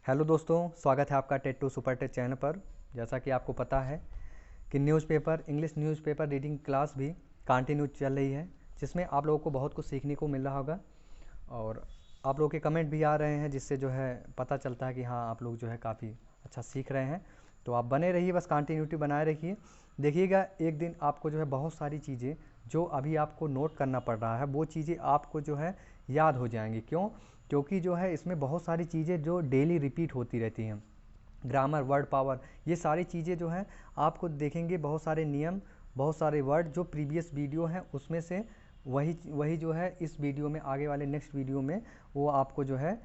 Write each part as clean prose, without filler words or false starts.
Hello दोस्तों, स्वागत है आपका TET to super TET channel पर। जैसा कि आपको पता है कि newspaper English newspaper reading class भी कंटिन्यू चल रही है, जिसमें आप लोगों को बहुत कुछ सीखने को मिल रहा होगा और आप लोगों के कमेंट भी आ रहे हैं, जिससे जो है पता चलता है कि हाँ, आप लोग जो है काफ़ी अच्छा सीख रहे हैं। तो आप बने रहिए, बस कंटिन्यूटी बनाए रखिए। देखिएगा, एक दिन आपको जो है बहुत सारी चीज़ें जो अभी आपको नोट करना पड़ रहा है, वो चीज़ें आपको जो है याद हो जाएंगी। क्यों? क्योंकि जो है इसमें बहुत सारी चीज़ें जो डेली रिपीट होती रहती हैं। ग्रामर, वर्ड पावर, ये सारी चीज़ें जो हैं आपको देखेंगे, बहुत सारे नियम, बहुत सारे वर्ड जो प्रीवियस वीडियो हैं उसमें से वही वही जो है इस वीडियो में, आगे वाले नेक्स्ट वीडियो में वो आपको जो है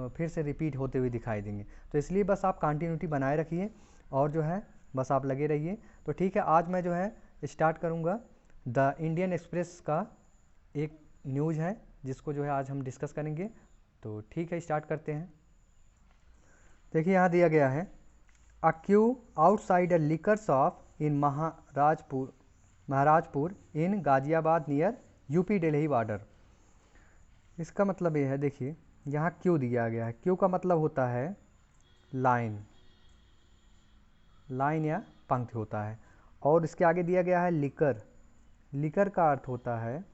फिर से रिपीट होते हुए दिखाई देंगे। तो इसलिए बस आप कंटिन्यूटी बनाए रखिए और जो है बस आप लगे रहिए। तो ठीक है, आज मैं जो है स्टार्ट करूँगा द इंडियन एक्सप्रेस का एक न्यूज़ है, जिसको जो है आज हम डिस्कस करेंगे। तो ठीक है, स्टार्ट करते हैं। देखिए, यहाँ दिया गया है, a queue outside a liquor shop in Maharajpur in Ghaziabad near UP Delhi border. इसका मतलब ये है, देखिए यहाँ क्यू दिया गया है। क्यू का मतलब होता है लाइन, लाइन या पंक्ति होता है। और इसके आगे दिया गया है लिकर। लिकर का अर्थ होता है,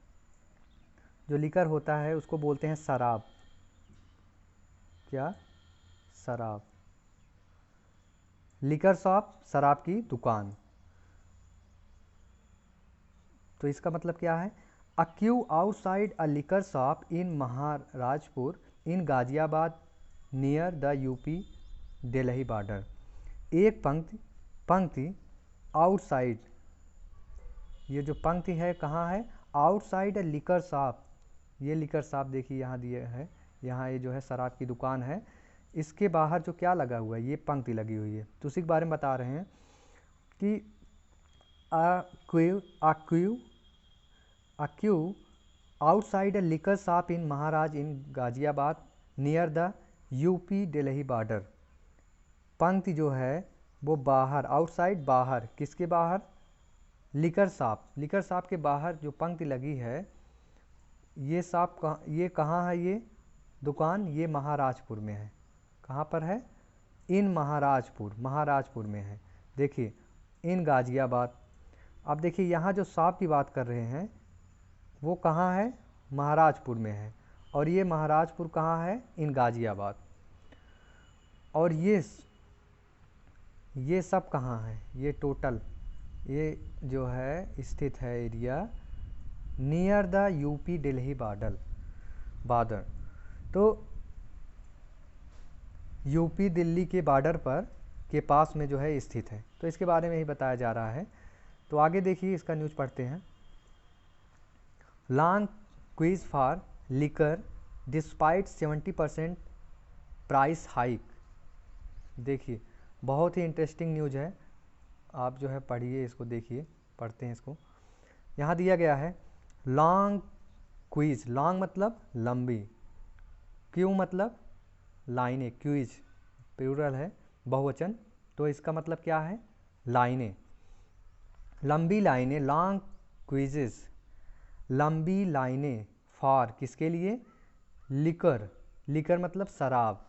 जो लिकर होता है उसको बोलते हैं शराब। क्या? शराब। लिकर शॉप, शराब की दुकान। तो इसका मतलब क्या है? A queue outside a liquor shop in Maharajpur in Ghaziabad near the UP Delhi border. एक पंक्ति, पंक्ति आउटसाइड, ये जो पंक्ति है कहाँ है? Outside a liquor shop. ये लिकर शॉप देखिए यहाँ दिया है, यहाँ ये जो है शराब की दुकान है, इसके बाहर जो क्या लगा हुआ है, ये पंक्ति लगी हुई है। तो उसी के बारे में बता रहे हैं कि a queue outside a liquor shop in Maharaj in Ghaziabad near the UP Delhi border. पंक्ति जो है वो बाहर, आउटसाइड बाहर, किसके बाहर? Liquor shop. लिकर शॉप के बाहर जो पंक्ति लगी है, ये शॉप ये कहाँ है? ये दुकान ये महाराजपुर में है। कहाँ पर है? इन महाराजपुर, महाराजपुर में है। देखिए, इन गाजियाबाद। अब देखिए, यहाँ जो शॉप की बात कर रहे हैं वो कहाँ है? महाराजपुर में है। और ये महाराजपुर कहाँ है? इन गाजियाबाद। और ये सब कहाँ है? ये टोटल ये जो है स्थित है area near the UP Delhi border. तो यूपी दिल्ली के बॉर्डर पर के पास में जो है स्थित है। तो इसके बारे में ही बताया जा रहा है। तो आगे देखिए, इसका न्यूज़ पढ़ते हैं। Long quiz for liquor despite 70% price hike. देखिए, बहुत ही इंटरेस्टिंग न्यूज़ है, आप जो है पढ़िए इसको, देखिए पढ़ते हैं इसको। यहाँ दिया गया है लॉन्ग क्विज। लॉन्ग मतलब लंबी, क्यू मतलब लाइनें, क्विज प्लूरल है, बहुवचन। तो इसका मतलब क्या है? लाइनें, लंबी लाइनें, लॉन्ग क्विजेस, लंबी लाइनें फॉर किसके लिए? लिकर। लिकर मतलब शराब।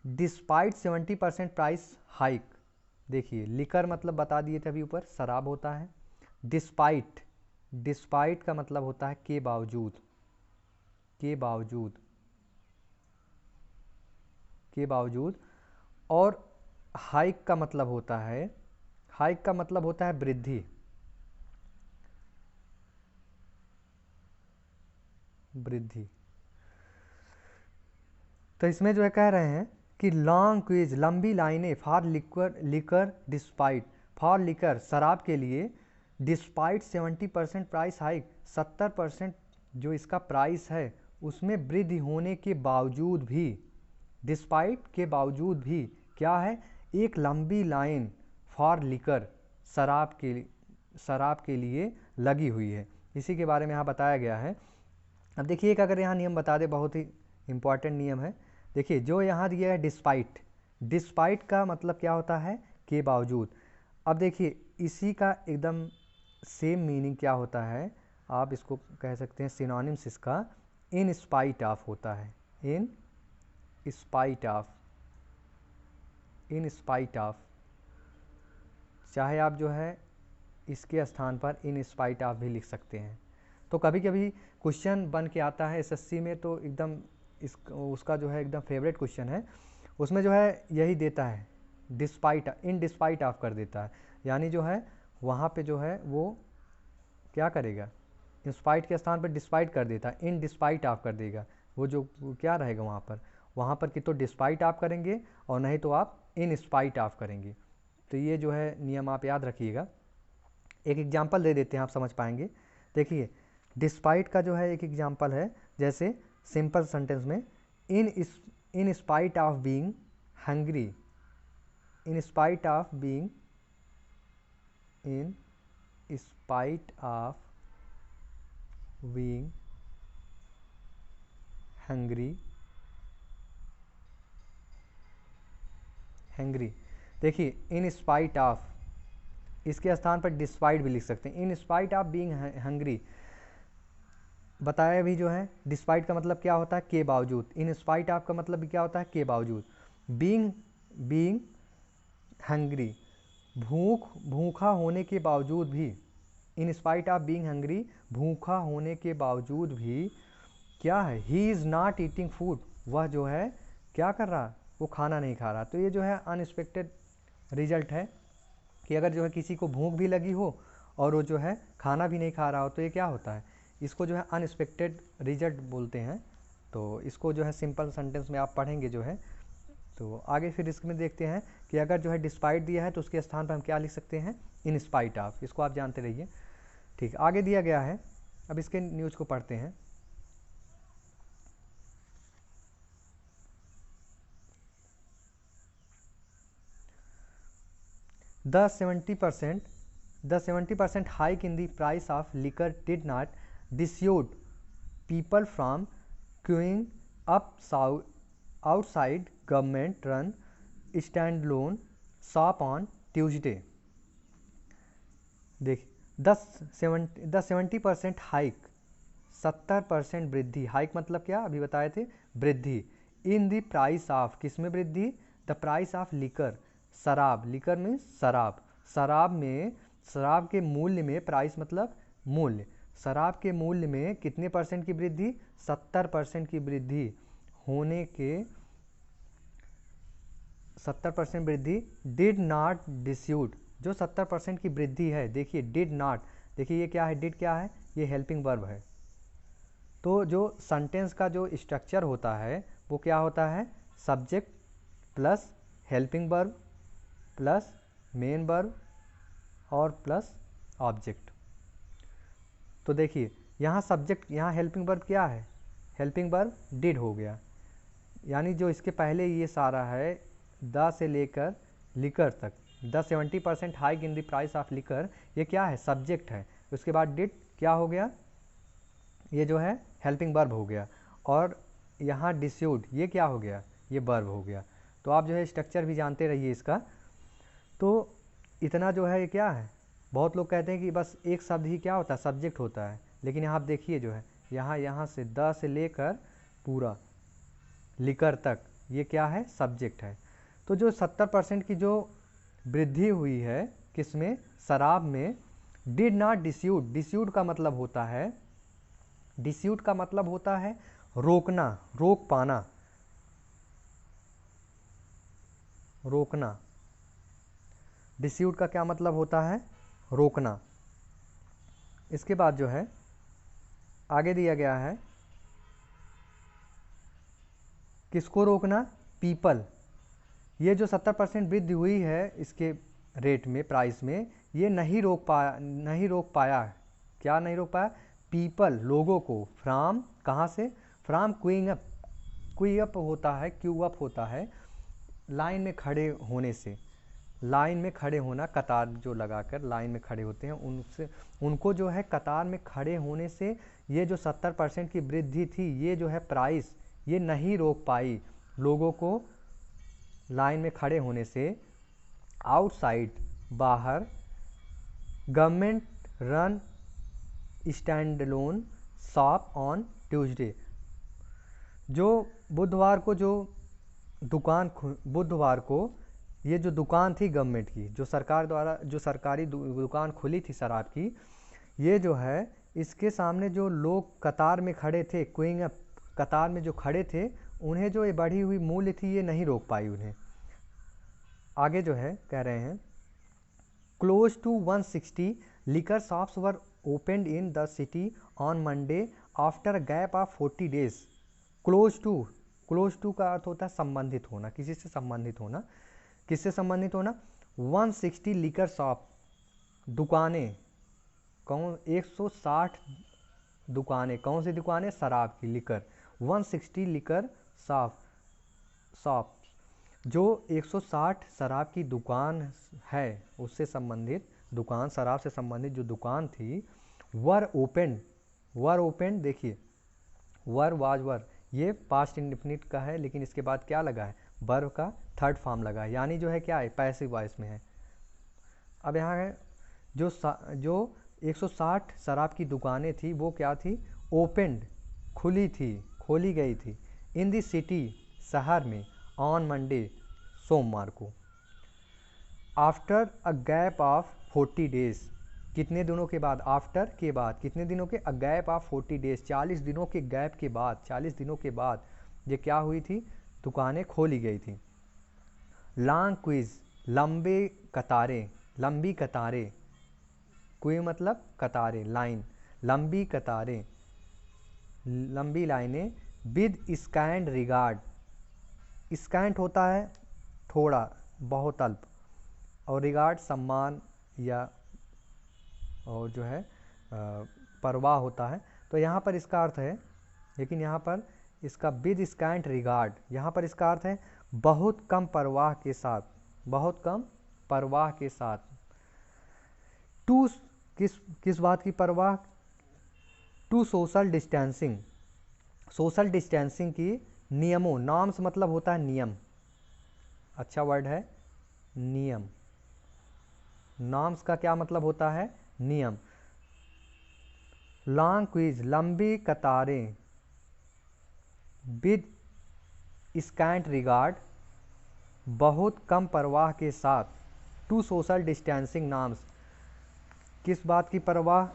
Despite 70% price hike. देखिए, लिकर मतलब बता दिए थे अभी ऊपर, शराब होता है। डिस्पाइट, डिस्पाइट का मतलब होता है के बावजूद, के बावजूद, के बावजूद। और हाइक का मतलब होता है, हाइक का मतलब होता है वृद्धि, वृद्धि। तो इसमें जो है कह रहे हैं कि लॉन्ग क्विज, लंबी लाइनें for liquor, liquor despite, for liquor शराब के लिए, डिस्पाइट 70% प्राइस हाइक, 70% जो इसका प्राइस है उसमें वृद्धि होने के बावजूद भी, डिस्पाइट के बावजूद भी क्या है? एक लंबी लाइन फॉर लिकर, शराब के लिए लगी हुई है। इसी के बारे में यहाँ बताया गया है। अब देखिए, एक अगर यहाँ नियम बता दे, बहुत ही इंपॉर्टेंट नियम है। देखिए, जो यहाँ दिया है डिस्पाइट, डिस्पाइट का मतलब क्या होता है? के बावजूद। अब देखिए, इसी का एकदम सेम मीनिंग क्या होता है? आप इसको कह सकते हैं सिनोनिम्स इसका इन स्पाइट ऑफ होता है, in spite of. In spite of, चाहे आप जो है इसके स्थान पर इन स्पाइट ऑफ भी लिख सकते हैं। तो कभी कभी क्वेश्चन बन के आता है एसएससी में, तो एकदम उसका जो है एकदम फेवरेट क्वेश्चन है, उसमें जो है यही देता है, डिस्पाइट, इन डिस्पाइट ऑफ कर देता है, यानी जो है वहाँ पे जो है वो क्या करेगा, इंस्पाइट के स्थान पर डिस्पाइट कर देता है, इन डिस्पाइट ऑफ कर देगा। वो जो क्या रहेगा वहाँ पर कि तो डिस्पाइट ऑफ करेंगे और नहीं तो आप इन स्पाइट ऑफ करेंगे। तो ये जो है नियम आप याद रखिएगा। एक एग्जांपल दे देते हैं, आप समझ पाएंगे। देखिए डिस्पाइट का जो है एक एग्जांपल है, जैसे सिंपल सेंटेंस में in spite of being hungry, in spite of being, in spite of being hungry, hungry. देखिए इन स्पाइट ऑफ, इसके स्थान पर डिस्पाइट भी लिख सकते हैं, in spite of being hungry. बताया भी जो है डिस्पाइट का मतलब क्या होता है, के बावजूद, इन स्पाइट ऑफ का मतलब भी क्या होता है, के बावजूद। बीइंग हंग्री, भूखा होने के बावजूद भी, in spite of being hungry, भूखा होने के बावजूद भी क्या है, he is not eating food, वह जो है क्या कर रहा, वो खाना नहीं खा रहा। तो ये जो है अनएक्सपेक्टेड रिजल्ट है कि अगर जो है किसी को भूख भी लगी हो और वो जो है खाना भी नहीं खा रहा हो, तो ये क्या होता है, इसको जो है अनएक्सपेक्टेड रिजल्ट बोलते हैं। तो इसको जो है सिंपल सेंटेंस में आप पढ़ेंगे जो है। तो आगे फिर इसमें देखते हैं कि अगर जो है डिस्पाइट दिया है तो उसके स्थान पर हम क्या लिख सकते हैं, इन स्पाइट ऑफ। इसको आप जानते रहिए। ठीक, आगे दिया गया है, अब इसके न्यूज़ को पढ़ते हैं। The 70% hike in the price of liquor did not dissuade people from queuing up outside government-run standalone shop on Tuesday. देखिए द 70% हाइक, 70% वृद्धि, हाइक मतलब क्या अभी बताए थे, वृद्धि, इन द प्राइस ऑफ, किस में वृद्धि, द प्राइस ऑफ लिकर, शराब, लिकर में शराब, शराब में, शराब के मूल्य में, प्राइस मतलब मूल्य, शराब के मूल्य में कितने परसेंट की वृद्धि, 70% की वृद्धि होने के, 70% वृद्धि, डिड नॉट डिस्यूट, जो 70% की वृद्धि है, देखिए डिड नॉट, देखिए ये क्या है, डिड क्या है, ये हेल्पिंग वर्ब है। तो जो सेंटेंस का जो स्ट्रक्चर होता है वो क्या होता है, subject plus helping verb plus main verb और प्लस ऑब्जेक्ट। तो देखिए यहाँ सब्जेक्ट, यहाँ हेल्पिंग वर्ब क्या है, हेल्पिंग वर्ब डिड हो गया, यानी जो इसके पहले ये सारा है द से लेकर लिकर तक, the 70% hike in the price of liquor, ये क्या है, सब्जेक्ट है। उसके बाद डिड क्या हो गया, ये जो है हेल्पिंग वर्ब हो गया, और यहाँ डिस्यूड ये क्या हो गया, ये वर्ब हो गया। तो आप जो है स्ट्रक्चर भी जानते रहिए इसका। तो इतना जो है ये क्या है, बहुत लोग कहते हैं कि बस एक शब्द ही क्या होता है, सब्जेक्ट होता है, लेकिन यहाँ आप देखिए जो है यहाँ से द से लेकर पूरा लिकर तक ये क्या है, सब्जेक्ट है। तो जो 70% की जो वृद्धि हुई है किसमें, शराब में, डिड नॉट डिस्यूट, डिस्यूट का मतलब होता है, डिस्यूट का मतलब होता है रोकना, रोक पाना, रोकना। डिस्यूट का क्या मतलब होता है, रोकना। इसके बाद जो है आगे दिया गया है, किसको रोकना, पीपल, ये जो 70% वृद्धि हुई है इसके रेट में, प्राइस में, ये नहीं रोक पाया, क्या नहीं रोक पाया, पीपल, लोगों को, फ्राम, कहाँ से, from queuing up, Q up होता है, क्यू अप होता है लाइन में खड़े होने से, लाइन में खड़े होना, कतार जो लगाकर लाइन में खड़े होते हैं उनसे, उनको जो है कतार में खड़े होने से ये जो 70% की वृद्धि थी, ये जो है प्राइस, ये नहीं रोक पाई लोगों को लाइन में खड़े होने से। आउटसाइड, बाहर, government run standalone shop on Tuesday, जो बुधवार को जो दुकान, बुधवार को ये जो दुकान थी गवर्नमेंट की, जो सरकार द्वारा जो सरकारी दुकान खुली थी शराब की, ये जो है इसके सामने जो लोग कतार में खड़े थे, क्यूइंग अप कतार में जो खड़े थे, उन्हें जो ये बढ़ी हुई मूल्य थी ये नहीं रोक पाई उन्हें। आगे जो है कह रहे हैं close to 160 liquor shops were opened in the city on Monday after a gap of 40 days। Close to का अर्थ होता है संबंधित होना, किसी से संबंधित होना। किससे संबंधित होना? 160 लिकर शॉप, दुकानें, कौन 160 दुकानें, कौन सी दुकानें? शराब की, लिकर। 160 लिकर शॉप जो 160 शराब की दुकान है उससे संबंधित दुकान, शराब से संबंधित जो दुकान थी, वर ओपन। देखिए वर वाज वर, ये पास्ट इंडेफिनिट का है, लेकिन इसके बाद क्या लगा है? वर्ब का थर्ड फॉर्म लगा है, यानी जो है क्या है? पैसिव वॉइस में है। अब यहाँ है जो 160 शराब की दुकानें थी वो क्या थी? ओपेंड, खुली थी, खोली गई थी। इन दी सिटी, शहर में, ऑन मंडे, सोमवार को। After a gap of 40 days, कितने दिनों के बाद? आफ्टर के बाद, कितने दिनों के? अ गैप ऑफ 40 डेज, 40 दिनों के गैप के बाद, 40 दिनों के बाद ये क्या हुई थी? दुकानें खोली गई थी। लॉन्ग क्विज, लंबी कतारें, क्वी मतलब कतारें, लाइन, लंबी कतारें, लंबी लाइनें। विद स्कैंड रिगार्ड, स्कैंट होता है थोड़ा, बहुत अल्प, और रिगार्ड सम्मान या और जो है परवाह होता है। तो यहाँ पर इसका अर्थ है, लेकिन यहाँ पर इसका विद स्कैंट रिगार्ड, यहाँ पर इसका अर्थ है बहुत कम परवाह के साथ, बहुत कम परवाह के साथ। टू किस बात की परवाह? To social distancing, social distancing की नियमों, नॉर्म्स मतलब होता है नियम, अच्छा वर्ड है नियम। नॉर्म्स का क्या मतलब होता है? नियम। लॉन्ग क्विज, लंबी कतारें। विद स्कैंट रिगार्ड, बहुत कम परवाह के साथ। टू सोशल डिस्टेंसिंग नॉर्म्स, किस बात की परवाह?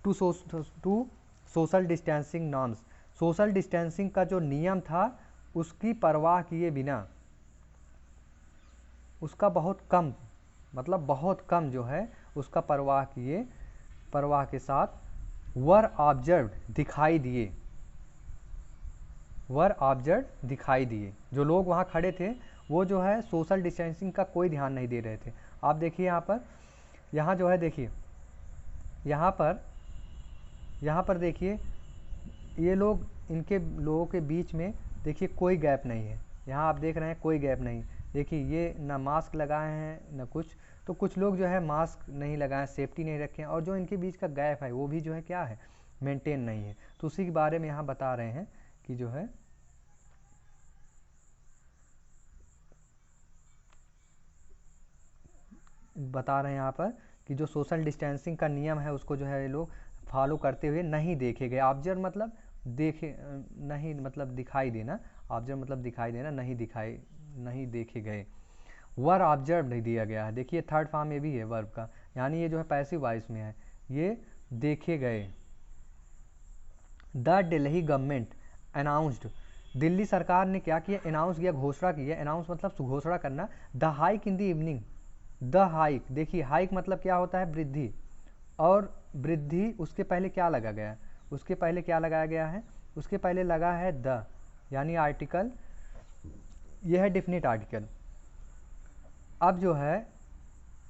To social distancing norms, social distancing का जो नियम था उसकी परवाह किए बिना, उसका बहुत कम मतलब बहुत कम जो है उसका परवाह के साथ वर ऑब्जर्व्ड, दिखाई दिए, वर ऑब्जर्व्ड दिखाई दिए। जो लोग वहाँ खड़े थे वो जो है सोशल डिस्टेंसिंग का कोई ध्यान नहीं दे रहे थे। आप देखिए यहाँ जो है देखिए, यहाँ पर देखिए ये लोग, इनके लोगों के बीच में देखिए कोई गैप नहीं है। यहाँ आप देख रहे हैं कोई गैप नहीं। देखिए ये ना मास्क लगाए हैं ना कुछ, तो कुछ लोग जो है मास्क नहीं लगाए, सेफ्टी नहीं रखे, और जो इनके बीच का गैप है वो भी जो है क्या है? मेंटेन नहीं है। तो उसी के बारे में यहाँ बता रहे हैं कि जो है यहाँ पर कि जो सोशल डिस्टेंसिंग का नियम है उसको जो है ये लोग फॉलो करते हुए नहीं देखे गए। ऑब्जर्व मतलब देखे नहीं, मतलब दिखाई देना। ऑब्जर्व मतलब दिखाई देना, नहीं देखे गए। वर ऑब्जर्व नहीं दिया गया है। देखिए थर्ड फॉर्म में भी है वर्ब का, यानी ये जो है पैसिव वॉइस में है, ये देखे गए। The Delhi government announced, Delhi सरकार ने क्या किया? अनाउंस किया, घोषणा की है। अनाउंस मतलब घोषणा करना। The hike in the evening, the hike, देखिए हाइक मतलब क्या होता है? वृद्धि, और वृद्धि उसके पहले क्या लगा गया है? उसके पहले क्या लगाया गया है? उसके पहले लगा है द, यानी आर्टिकल, यह है डेफिनेट आर्टिकल। अब जो है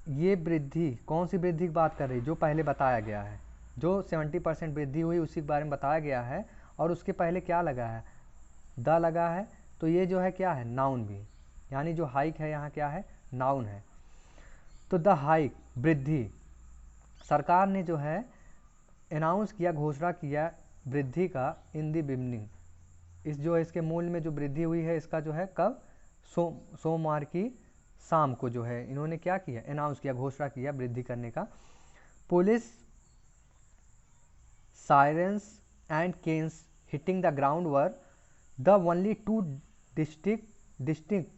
ये वृद्धि, कौन सी वृद्धि की बात कर रही है? जो पहले बताया गया है, जो 70% वृद्धि हुई उसी के बारे में बताया गया है, और उसके पहले क्या लगा है? द लगा है। तो ये जो है क्या है? नाउन भी, यानी जो हाइक है यहाँ क्या है? नाउन है। तो द हाइक, वृद्धि, सरकार ने जो है अनाउंस किया, घोषणा किया वृद्धि का, इन दी बिगनिंग, इस जो इसके मूल में जो वृद्धि हुई है इसका जो है कब? सोमवार की शाम को जो है इन्होंने क्या किया? अनाउंस किया, घोषणा किया वृद्धि करने का। Police sirens and cans hitting the ground were the only two distinct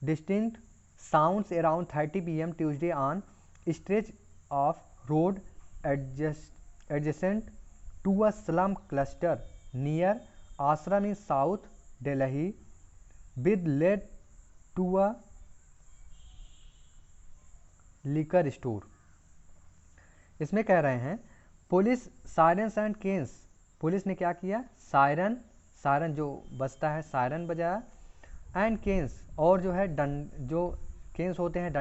distinct sounds around 30 p.m. Tuesday on stretch of road adjacent to a slum cluster near Ashram in South Delhi, with led to a liquor store. इसमें कह रहे हैं police sirens and cans, police ने क्या किया, siren जो बजता है सायरन बजाया, एंड केन्स और जो है जो केन्स होते हैं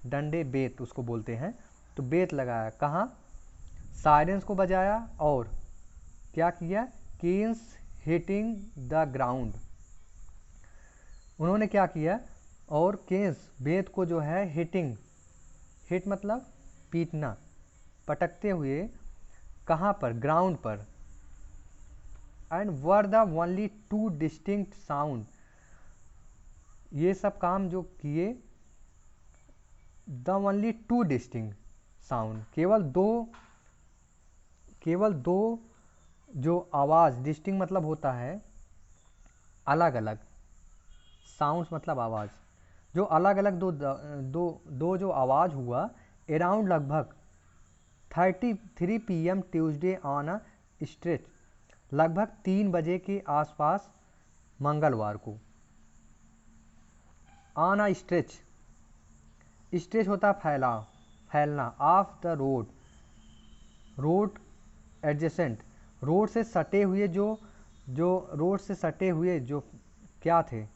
डंडे बेत उसको बोलते हैं, तो बेत लगाया कहाँ, सायरन्स को बजाया और क्या किया, केन्स हिटिंग द ग्राउंड, उन्होंने क्या किया, और केन्स बेत को जो है हिट मतलब पीटना, पटकते हुए कहाँ पर, ग्राउंड पर, and were the only two distinct sound, ये सब काम जो किए, the only two distinct sound, केवल दो जो आवाज़, डिस्टिंक्ट मतलब होता है अलग अलग, साउंड्स मतलब आवाज़, जो अलग अलग दो जो आवाज़ हुआ अराउंड लगभग 33 PM Tuesday on a stretch, लगभग 3 बजे के आसपास मंगलवार को, ऑन अ स्ट्रेच होता फैलना, of the road adjacent, road से सटे हुए जो क्या थे,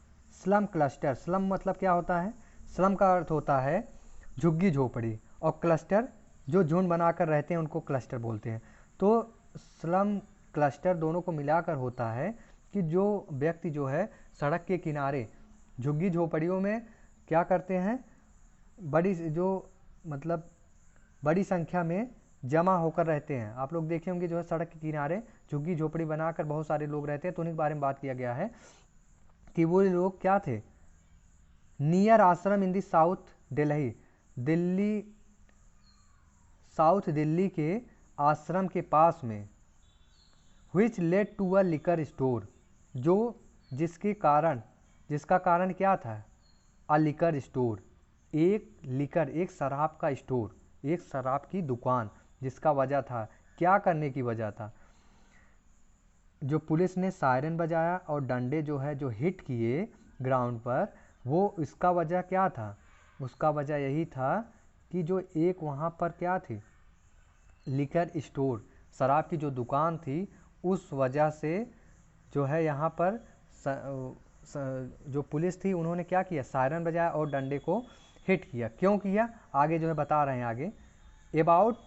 स्लम क्लस्टर, स्लम मतलब क्या होता है, स्लम का अर्थ होता है झुग्गी झोपड़ी, और क्लस्टर जो झुंड बनाकर रहते हैं उनको क्लस्टर बोलते हैं। तो स्लम क्लस्टर दोनों को मिलाकर होता है कि जो व्यक्ति जो है सड़क के किनारे झुग्गी झोपड़ियों में क्या करते हैं, बड़ी संख्या में जमा होकर रहते हैं। आप लोग देखे होंगे जो है सड़क के किनारे झुग्गी झोपड़ी बनाकर बहुत सारे लोग रहते हैं, तो उन्हीं के बारे में बात किया गया है कि वो लोग क्या थे, नियर आश्रम इन दी साउथ दिल्ली के आश्रम के पास में, which led to a liquor store, जिसका कारण क्या था, a liquor store, एक शराब का स्टोर, एक शराब की दुकान, जिसका वजह था, क्या करने की वजह था, जो पुलिस ने सायरन बजाया और डंडे जो है जो हिट किए ग्राउंड पर, वो इसका वजह क्या था, उसका वजह यही था कि जो एक वहाँ पर क्या थी, लिकर स्टोर, शराब की जो दुकान थी, उस वजह से जो है यहाँ पर जो पुलिस थी उन्होंने क्या किया, सायरन बजाया और डंडे को हिट किया। क्यों किया, आगे जो है बता रहे हैं आगे, अबाउट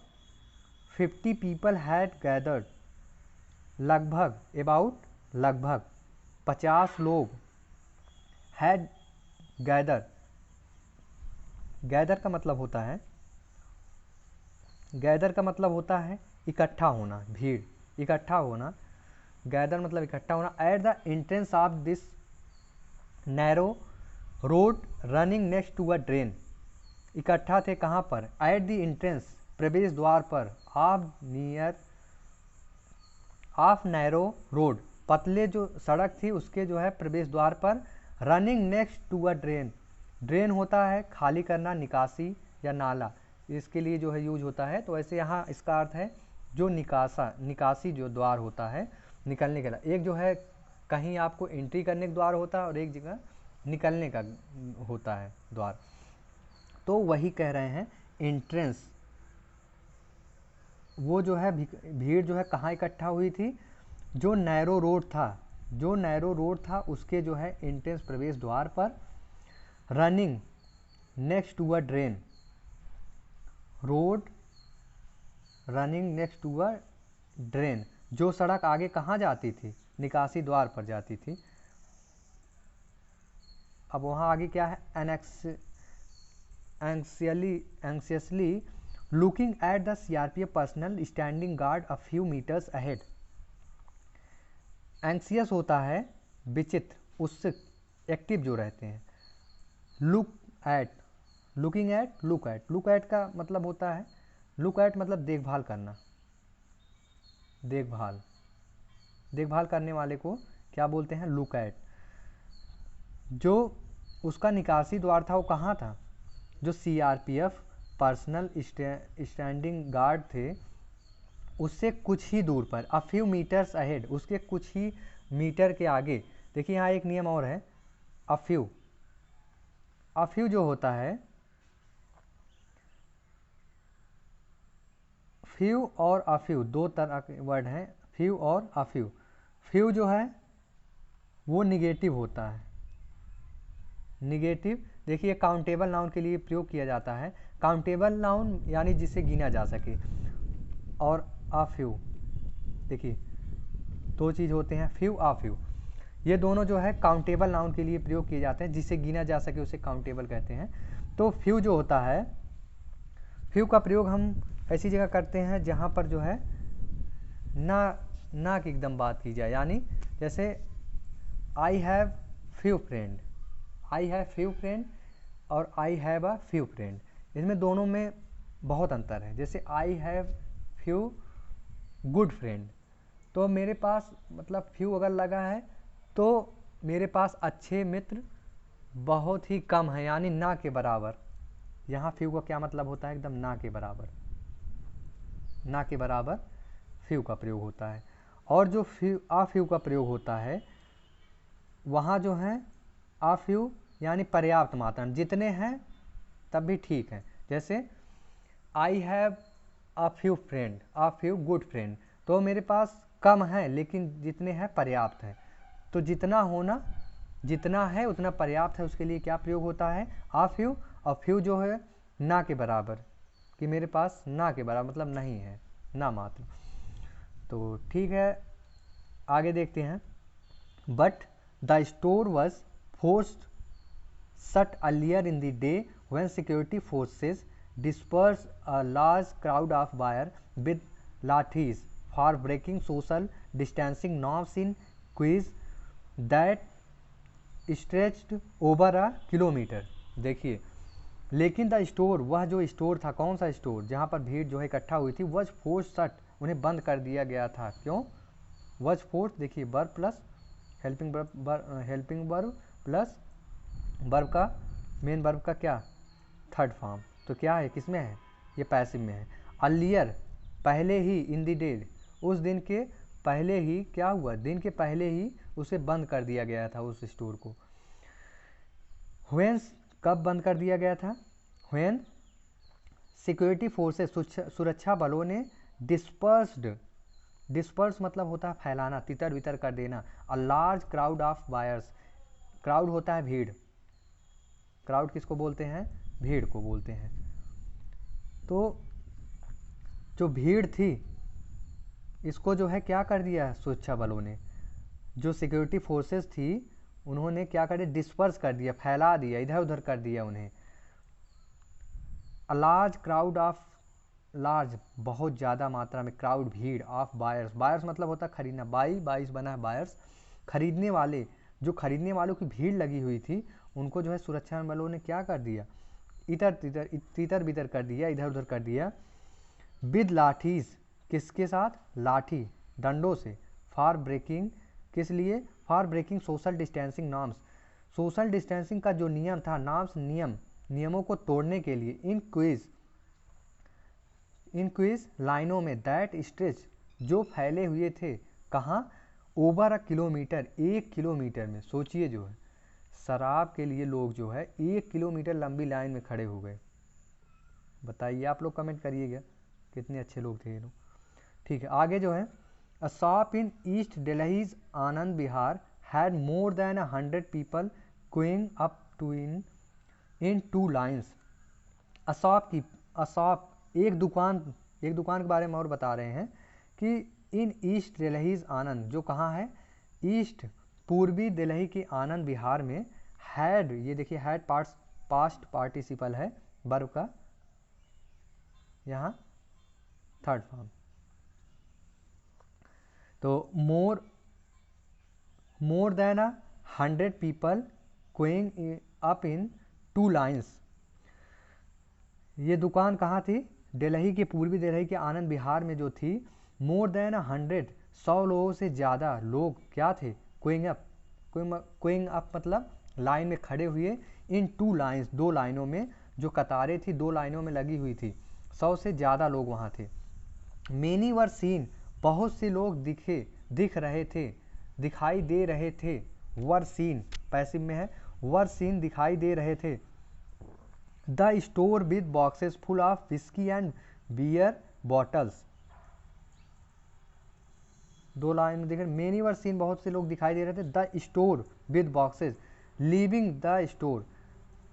50 पीपल हैड गैदर्ड, लगभग 50 लोग हैड गैदर का मतलब होता है इकट्ठा होना, भीड़, इकट्ठा होना, गैदर मतलब इकट्ठा होना, at the entrance of this narrow road running next to a drain, इकट्ठा थे कहाँ पर, एट द एंट्रेंस प्रवेश द्वार पर, ऑफ नैरो रोड, पतले जो सड़क थी उसके जो है प्रवेश द्वार पर, running next to a drain होता है खाली करना, निकासी या नाला, इसके लिए जो है यूज होता है। तो ऐसे यहाँ इसका अर्थ है जो निकासी जो द्वार होता है निकलने के लिए, एक जो है कहीं आपको एंट्री करने का द्वार होता है और एक जगह निकलने का होता है द्वार, तो वही कह रहे हैं एंट्रेंस, वो जो है भीड़ जो है कहाँ इकट्ठा हुई थी, जो नैरो रोड था उसके जो है एंट्रेंस प्रवेश द्वार पर, running next to a drain, road running next to a drain, जो सड़क आगे कहाँ जाती थी, निकासी द्वार पर जाती थी। अब वहाँ आगे क्या है, anxiously looking at the CRPF personnel standing guard a few metres ahead, anxious होता है विचित्र, उत्सुक, एक्टिव जो रहते हैं, लुक एट का मतलब होता है, लुक एट मतलब देखभाल करना, देखभाल करने वाले को क्या बोलते हैं, लुक एट, जो उसका निकासी द्वार था वो कहाँ था? जो सीआरपीएफ पर्सनल स्टैंडिंग गार्ड थे उससे कुछ ही दूर पर, अ फ्यू मीटर्स अहेड, उसके कुछ ही मीटर के आगे। देखिए यहाँ एक नियम और है, अ फ्यू जो होता है, फ्यू और अ फ्यू दो तरह के वर्ड हैं, फ्यू और अ फ्यू। फ्यू जो है वो निगेटिव होता है, निगेटिव। देखिए काउंटेबल नाउन के लिए प्रयोग किया जाता है, काउंटेबल नाउन यानी जिसे गिना जा सके, और अ फ्यू, देखिए दो चीज़ होते हैं, फ्यू अ फ्यू, ये दोनों जो है काउंटेबल नाउन के लिए प्रयोग किए जाते हैं, जिसे गिना जा सके उसे काउंटेबल कहते हैं। तो फ्यू जो होता है, फ्यू का प्रयोग हम ऐसी जगह करते हैं जहाँ पर जो है ना की एकदम बात की जाए, यानी जैसे I have few friend, I have few friend और I have a few friend, इसमें दोनों में बहुत अंतर है। जैसे I have few good friend, तो मेरे पास मतलब फ्यू अगर लगा है तो मेरे पास अच्छे मित्र बहुत ही कम है, यानी ना के बराबर। यहाँ फ्यू का क्या मतलब होता है? एकदम ना के बराबर, ना के बराबर फ्यू का प्रयोग होता है। और जो अ फ्यू का प्रयोग होता है वहाँ जो है अ फ्यू यानी पर्याप्त मात्रा, जितने हैं तब भी ठीक है। जैसे I have a few friend, a few good friend, तो मेरे पास कम है लेकिन जितने हैं पर्याप्त हैं। तो जितना होना, जितना है उतना पर्याप्त है, उसके लिए क्या प्रयोग होता है? A few. और फ्यू जो है ना के बराबर, कि मेरे पास ना के बराबर मतलब नहीं है, ना मात्र। तो ठीक है, आगे देखते हैं। But the store was forced shut earlier in the day when security forces dispersed a large crowd of buyers with lathis for breaking social distancing norms in queues that stretched over a kilometer। देखिए, लेकिन the store, वह जो store था, कौन सा store जहाँ पर भीड़ जो है इकट्ठा हुई थी, वॉज फोर्स शट, उन्हें बंद कर दिया गया था। क्यों? वॉज फोर्स, देखिए verb plus helping verb plus verb का मेन वर्ब का क्या थर्ड फॉर्म, तो क्या है, किसमें है? ये पैसिव में है। अर्लियर पहले ही, इन द डे उस दिन के पहले ही, क्या हुआ, दिन के पहले ही उसे बंद कर दिया गया था उस स्टोर को। व्हेन, कब बंद कर दिया गया था? व्हेन सिक्योरिटी फोर्सेस, सुरक्षा बलों ने डिस्पर्स्ड, डिस्पर्स मतलब होता है फैलाना, तितर बितर कर देना, a large crowd of buyers, crowd होता है भीड़, क्राउड किसको बोलते हैं? भीड़ को बोलते हैं। तो जो भीड़ थी इसको जो है क्या कर दिया सुरक्षा बलों ने, जो सिक्योरिटी फोर्सेस थी उन्होंने क्या कर दिया? डिस्पर्स कर दिया, फैला दिया, इधर उधर कर दिया उन्हें। A large crowd of, large बहुत ज़्यादा मात्रा में, क्राउड भीड़, ऑफ बायर्स, बायर्स मतलब होता है खरीदना, बाईस बना है बायर्स, खरीदने वाले, जो खरीदने वालों की भीड़ लगी हुई थी उनको जो है सुरक्षा बलों ने क्या कर दिया? तितर बितर कर दिया, इधर उधर कर दिया। विद लाठीज, किसके साथ? लाठी, डंडों से। फॉर ब्रेकिंग, किस लिए? For breaking social distancing norms, social distancing का जो नियम था, नॉर्म्स नियमों को तोड़ने के लिए। इन क्विज लाइनों में, दैट स्ट्रेच जो फैले हुए थे, कहाँ? ओवर अ किलोमीटर, 1 किलोमीटर में। सोचिए जो है शराब के लिए लोग जो है 1 किलोमीटर लंबी लाइन में खड़े हो गए। बताइए, आप लोग कमेंट करिएगा कितने अच्छे लोग थे ये लोग। ठीक है, आगे जो है, a shop in east Delhi's Anand Vihar had more than 100 people queuing up to in 2 lines. A shop, एक दुकान के बारे में और बता रहे हैं कि इन ईस्ट दिल्लीज आनंद, जो कहाँ है? ईस्ट, पूर्वी दिल्ली के आनंद विहार में। हैड, ये देखिए हैड पास्ट पार्टिसिपल है वर्ब का, यहाँ थर्ड फॉर्म। तो मोर than 100 people queuing up in 2 lines. ये दुकान कहाँ थी? दिल्ली के, पूर्वी दिल्ली के आनंद विहार में जो थी। मोर देन 100 लोगों से ज़्यादा लोग क्या थे? क्यूइंग अप मतलब लाइन में खड़े हुए इन 2 लाइन्स, 2 लाइनों में, जो कतारें थी 2 लाइनों में लगी हुई थी, 100 से ज़्यादा लोग वहाँ थे। मेनी वर सीन, बहुत से लोग दिख रहे थे, दिखाई दे रहे थे। वर सीन पैसिव में है, वर सीन दिखाई दे रहे थे। The store with boxes full of whisky and beer bottles, 2 line में देखें, मेनी वर सीन बहुत से लोग दिखाई दे रहे थे। The store with boxes, leaving the store,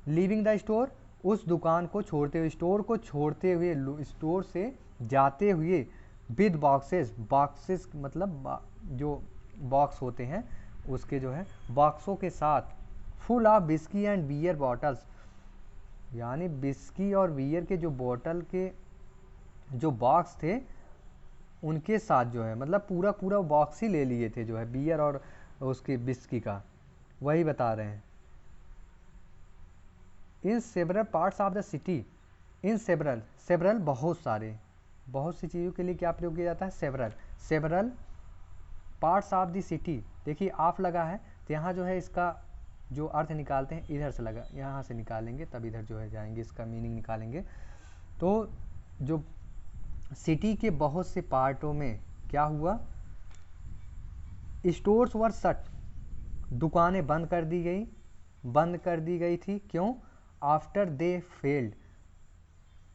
leaving the store उस दुकान को छोड़ते हुए, स्टोर को छोड़ते हुए, स्टोर से जाते हुए, विद बॉक्सेस, बॉक्सेस मतलब जो बॉक्स होते हैं उसके जो है बॉक्सों के साथ, full of whisky and beer bottles, यानी विस्की और बियर के जो बोतल के जो बॉक्स थे उनके साथ जो है, मतलब पूरा पूरा बॉक्स ही ले लिए थे जो है बियर और उसकी विस्की का, वही बता रहे हैं। In several parts of the city, in several, several बहुत सारे, बहुत सी चीज़ों के लिए क्या प्रयोग किया जाता है, several, several parts of the city. देखिए ऑफ लगा है तो यहाँ जो है इसका जो अर्थ निकालते हैं इधर से लगा, यहाँ से निकालेंगे तब इधर जो है जाएंगे, इसका मीनिंग निकालेंगे। तो जो सिटी के बहुत से पार्टों में क्या हुआ, स्टोर्स वर शट, दुकानें बंद कर दी गई, बंद कर दी गई थी। क्यों, आफ्टर दे फेल्ड,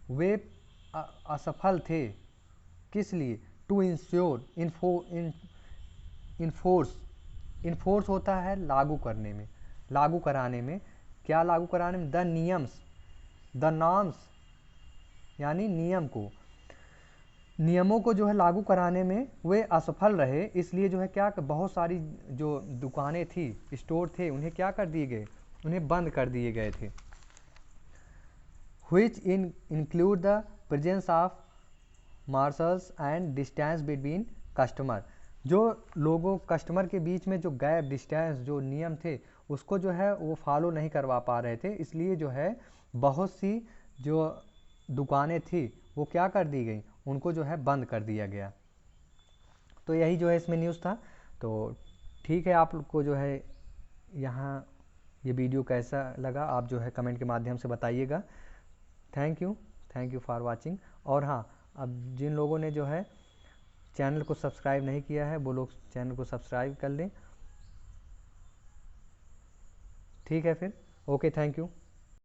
वे असफल थे, किस लिए, टू इंश्योर, इन्फोर्स, इन्फोर्स होता है लागू करने में, लागू कराने में, क्या लागू कराने में, द नियम्स, द नॉर्म्स यानी नियम को, नियमों को जो है लागू कराने में वे असफल रहे, इसलिए जो है क्या, बहुत सारी जो दुकानें थी, स्टोर थे, उन्हें क्या कर दिए गए, उन्हें बंद कर दिए गए थे। which include the presence of marshals and distance between customer, जो लोगों कस्टमर के बीच में जो गैप, डिस्टेंस, जो नियम थे उसको जो है वो फॉलो नहीं करवा पा रहे थे, इसलिए जो है बहुत सी जो दुकानें थी वो क्या कर दी गई, उनको जो है बंद कर दिया गया। तो यही जो है इसमें न्यूज़ था। तो ठीक है, आप को जो है यहाँ ये वीडियो कैसा लगा आप जो है कमेंट के माध्यम से बताइएगा। Thank you for watching. और हाँ, अब जिन लोगों ने जो है चैनल को सब्सक्राइब नहीं किया है वो लोग चैनल को सब्सक्राइब कर लें। ठीक है फिर, ओके, थैंक यू।